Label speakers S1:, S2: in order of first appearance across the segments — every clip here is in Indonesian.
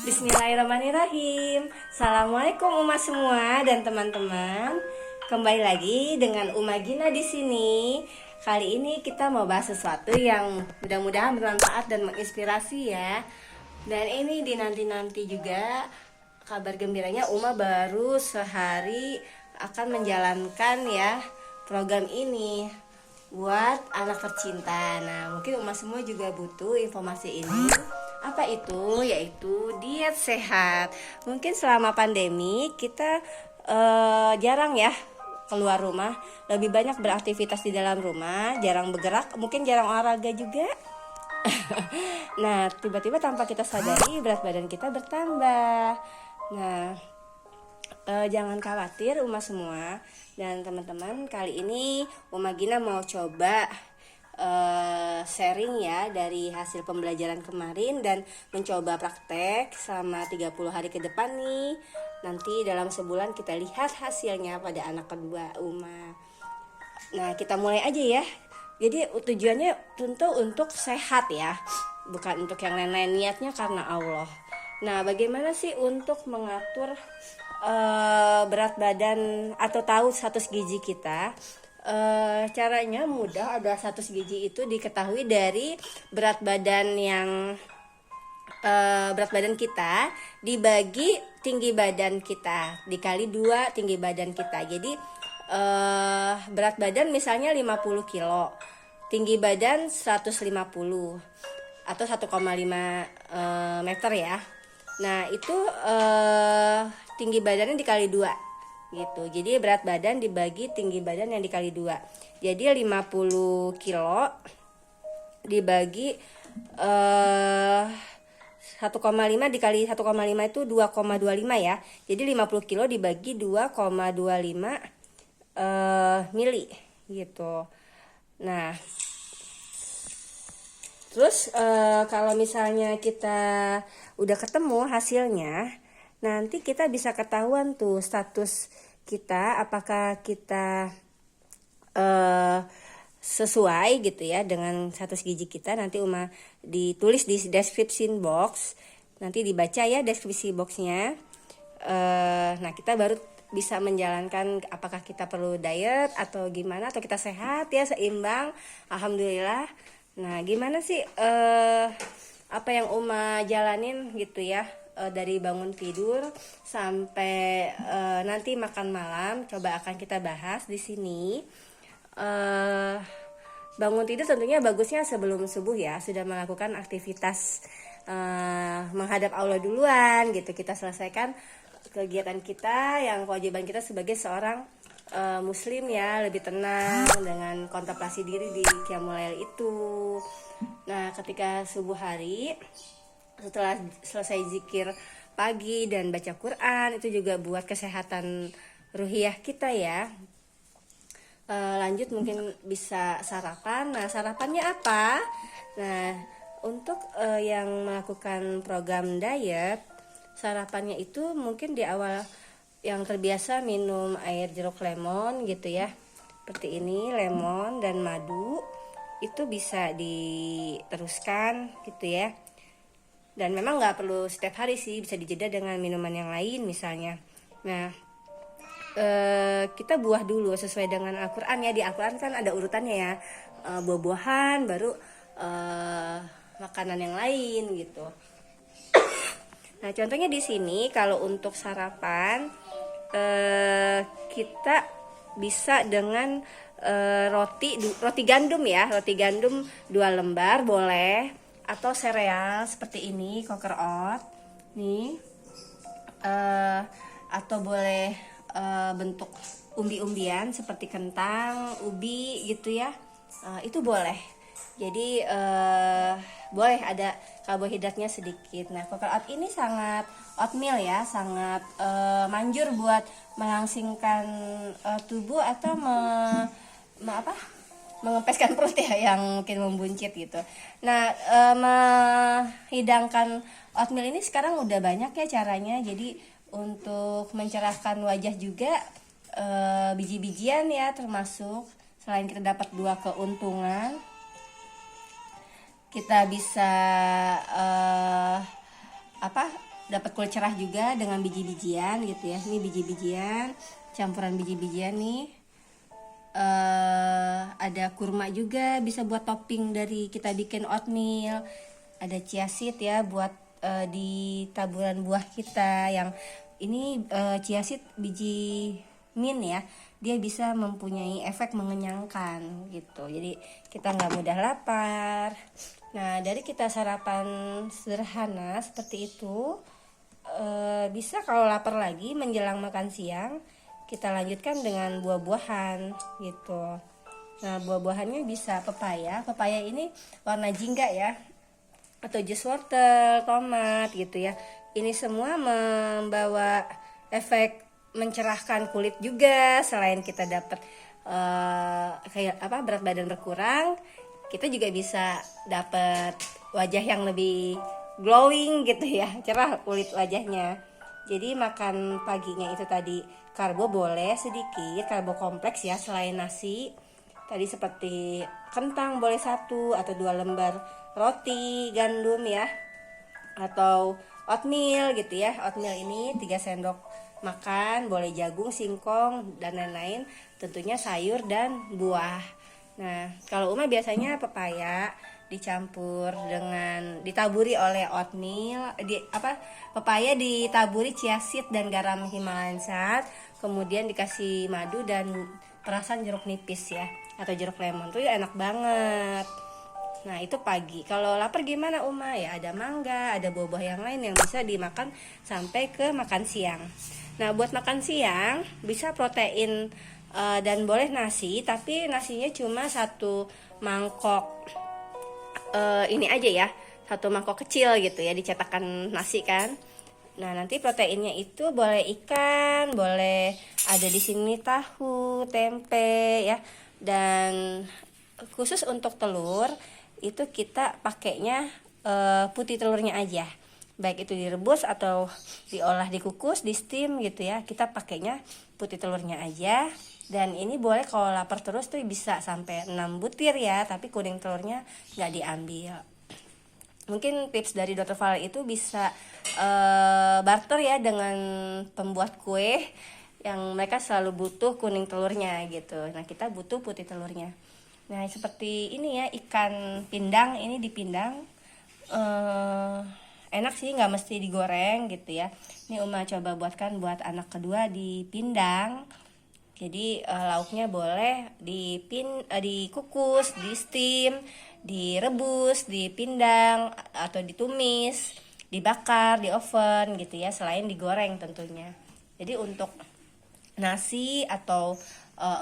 S1: Bismillahirrahmanirrahim. Assalamualaikum Uma semua dan teman-teman. Kembali lagi dengan Uma Gina di sini. Kali ini kita mau bahas sesuatu yang mudah-mudahan bermanfaat dan menginspirasi ya. Dan ini dinanti-nanti juga kabar gembiranya Uma baru sehari akan menjalankan ya program ini buat anak tercinta. Nah, mungkin Uma semua juga butuh informasi ini. Apa itu? Yaitu diet sehat. Mungkin selama pandemi kita jarang ya keluar rumah, lebih banyak beraktivitas di dalam rumah, jarang bergerak, mungkin jarang olahraga juga. Nah, tiba-tiba tanpa kita sadari berat badan kita bertambah. Nah, jangan khawatir Uma semua dan teman-teman, kali ini Uma Gina mau coba sharing ya dari hasil pembelajaran kemarin dan mencoba praktek selama 30 hari ke depan nih. Nanti dalam sebulan kita lihat hasilnya pada anak kedua Uma. Nah, kita mulai aja ya. Jadi tujuannya tentu untuk sehat ya, bukan untuk yang lain-lain, niatnya karena Allah. Nah, bagaimana sih untuk mengatur berat badan atau tahu status gizi kita? Caranya mudah, ada status gizi itu diketahui dari berat badan berat badan kita dibagi tinggi badan kita dikali 2 tinggi badan kita. Jadi berat badan misalnya 50 kilo, tinggi badan 150 atau 1,5 meter ya. Nah, itu tinggi badannya dikali 2 gitu. Jadi berat badan dibagi tinggi badan yang dikali 2. Jadi 50 kilo dibagi 1,5 dikali 1,5 itu 2,25 ya. Jadi 50 kilo dibagi 2,25 mili gitu. Nah, terus kalau misalnya kita udah ketemu hasilnya, nanti kita bisa ketahuan tuh status kita, apakah kita sesuai gitu ya dengan status gizi kita. Nanti Uma ditulis di description box, nanti dibaca ya deskripsi boxnya. Nah, kita baru bisa menjalankan apakah kita perlu diet atau gimana, atau kita sehat ya, seimbang, alhamdulillah. Nah, gimana sih apa yang Uma jalanin gitu ya, dari bangun tidur sampai nanti makan malam, coba akan kita bahas di sini. Bangun tidur tentunya bagusnya sebelum subuh ya, sudah melakukan aktivitas menghadap Allah duluan gitu. Kita selesaikan kegiatan kita, yang kewajiban kita sebagai seorang muslim ya, lebih tenang dengan kontemplasi diri di Qiyamul Lail itu. Nah, ketika subuh hari, setelah selesai zikir pagi dan baca Quran, itu juga buat kesehatan ruhiyah kita ya. Lanjut mungkin bisa sarapan. Nah, sarapannya apa? Nah, untuk yang melakukan program diet, sarapannya itu mungkin di awal yang terbiasa minum air jeruk lemon gitu ya, seperti ini, lemon dan madu, itu bisa diteruskan gitu ya. Dan memang nggak perlu setiap hari sih, bisa dijeda dengan minuman yang lain misalnya. Nah, kita buah dulu sesuai dengan Al-Quran ya. Di Al-Quran kan ada urutannya ya, buah-buahan baru makanan yang lain gitu. Nah, contohnya di sini kalau untuk sarapan kita bisa dengan roti gandum ya, roti gandum 2 lembar boleh, atau sereal seperti ini, Quaker Oat nih, atau boleh bentuk umbi-umbian seperti kentang, ubi gitu ya, itu boleh. Jadi boleh ada karbohidratnya sedikit. Nah, Quaker Oat ini sangat, oatmeal ya, sangat manjur buat melangsingkan tubuh atau mengempeskan perut ya, yang mungkin membuncit gitu. Nah, menghidangkan oatmeal ini sekarang udah banyak ya caranya. Jadi untuk mencerahkan wajah juga, biji-bijian ya termasuk. Selain kita dapat 2 keuntungan, kita bisa dapat kulit cerah juga dengan biji-bijian gitu ya. Ini biji-bijian, campuran biji-bijian nih. Ada kurma juga, bisa buat topping dari kita bikin oatmeal. Ada chia seed ya buat di taburan buah kita. Yang ini chia seed biji mint ya, dia bisa mempunyai efek mengenyangkan gitu, jadi kita nggak mudah lapar. Nah, dari kita sarapan sederhana seperti itu, bisa kalau lapar lagi menjelang makan siang kita lanjutkan dengan buah-buahan gitu. Nah, buah-buahannya bisa pepaya ini warna jingga ya, atau jus wortel, tomat gitu ya. Ini semua membawa efek mencerahkan kulit juga. Selain kita dapat kayak apa, berat badan berkurang, kita juga bisa dapat wajah yang lebih glowing gitu ya, cerah kulit wajahnya. Jadi makan paginya itu tadi karbo boleh sedikit, karbo kompleks ya, selain nasi. Tadi seperti kentang boleh 1 atau 2 lembar roti gandum ya, atau oatmeal gitu ya. Oatmeal ini 3 sendok makan, boleh jagung, singkong dan lain-lain, tentunya sayur dan buah. Nah, kalau Uma biasanya pepaya dicampur dengan ditaburi oleh oatmeal, pepaya ditaburi chia seed dan garam Himalayan salt, kemudian dikasih madu dan perasan jeruk nipis ya, atau jeruk lemon, tuh ya enak banget. Nah, itu pagi. Kalau lapar gimana Uma? Ya ada mangga, ada buah-buah yang lain yang bisa dimakan sampai ke makan siang. Nah, buat makan siang bisa protein dan boleh nasi, tapi nasinya cuma 1 mangkok ini aja ya, 1 mangkok kecil gitu ya, dicetakan nasi kan. Nah, nanti proteinnya itu boleh ikan, boleh ada di sini tahu, tempe ya, dan khusus untuk telur itu kita pakainya putih telurnya aja, baik itu direbus atau diolah, dikukus, di steam gitu ya, kita pakainya putih telurnya aja. Dan ini boleh kalau lapar terus tuh bisa sampai 6 butir ya, tapi kuning telurnya nggak diambil. Mungkin tips dari Dr. Val itu bisa barter ya dengan pembuat kue yang mereka selalu butuh kuning telurnya gitu. Nah, kita butuh putih telurnya. Nah, seperti ini ya, ikan pindang ini dipindang, enak sih, nggak mesti digoreng gitu ya. Ini Uma coba buatkan buat anak kedua dipindang. Jadi lauknya boleh dikukus, di steam, direbus, dipindang atau ditumis, dibakar di oven gitu ya, selain digoreng tentunya. Jadi untuk nasi atau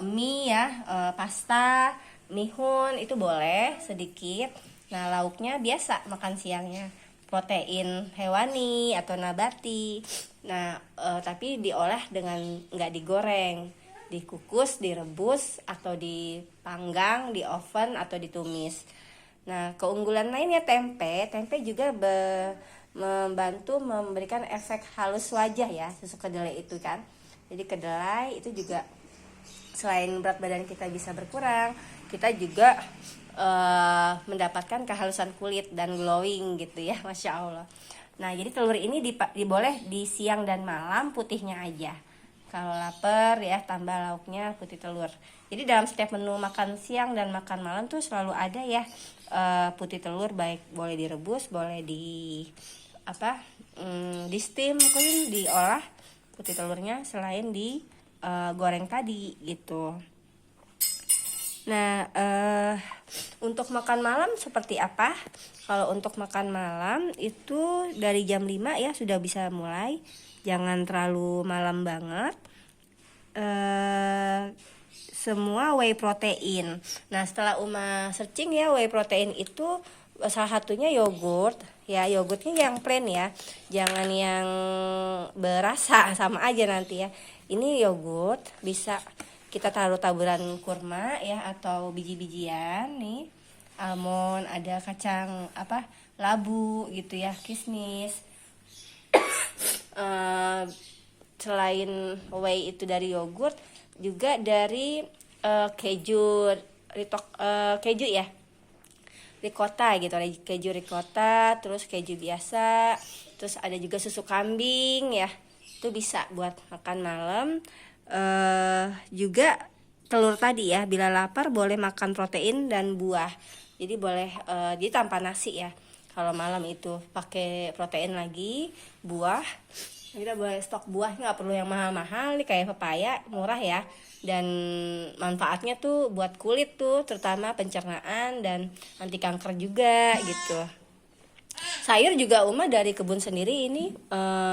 S1: mie ya, pasta, mihun itu boleh sedikit. Nah, lauknya biasa makan siangnya protein hewani atau nabati. Nah, tapi diolah dengan nggak digoreng, dikukus, direbus atau dipanggang di oven atau ditumis. Nah, keunggulan lainnya tempe juga membantu memberikan efek halus wajah ya, susu kedelai itu kan. Jadi kedelai itu juga selain berat badan kita bisa berkurang, kita juga mendapatkan kehalusan kulit dan glowing gitu ya, Masya Allah. Nah, jadi telur ini boleh di siang dan malam, putihnya aja. Kalau lapar ya tambah lauknya putih telur. Jadi dalam setiap menu makan siang dan makan malam tuh selalu ada ya putih telur, baik boleh direbus, boleh di steam, mungkin diolah putih telurnya selain di goreng tadi gitu. Nah, untuk makan malam seperti apa? Kalau untuk makan malam itu dari jam 5 ya sudah bisa mulai. Jangan terlalu malam banget. Semua whey protein. Nah, setelah Uma searching ya, whey protein itu salah satunya yogurt. Ya, yogurtnya yang plain ya. Jangan yang berasa, sama aja nanti ya. Ini yogurt bisa kita taruh taburan kurma ya, atau biji-bijian nih. Almond, ada kacang labu gitu ya, kismis. Selain whey itu dari yogurt, juga dari keju ya, ricotta gitu, keju ricotta, terus keju biasa, Terus ada juga susu kambing ya, itu bisa buat makan malam. Juga telur tadi ya, bila lapar boleh makan protein dan buah. Jadi boleh jadi tanpa nasi ya. Kalau malam itu pakai protein lagi, buah. Kita boleh stok buah, nggak perlu yang mahal-mahal nih, kayak pepaya murah ya. Dan manfaatnya tuh buat kulit tuh, terutama pencernaan dan anti kanker juga gitu. Sayur juga Uma dari kebun sendiri ini,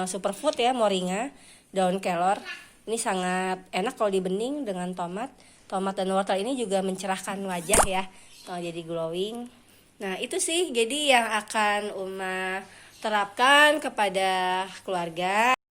S1: superfood ya, moringa, daun kelor. Ini sangat enak kalau dibening dengan tomat. Tomat dan wortel ini juga mencerahkan wajah ya, jadi glowing. Nah itu sih jadi yang akan Uma terapkan kepada keluarga.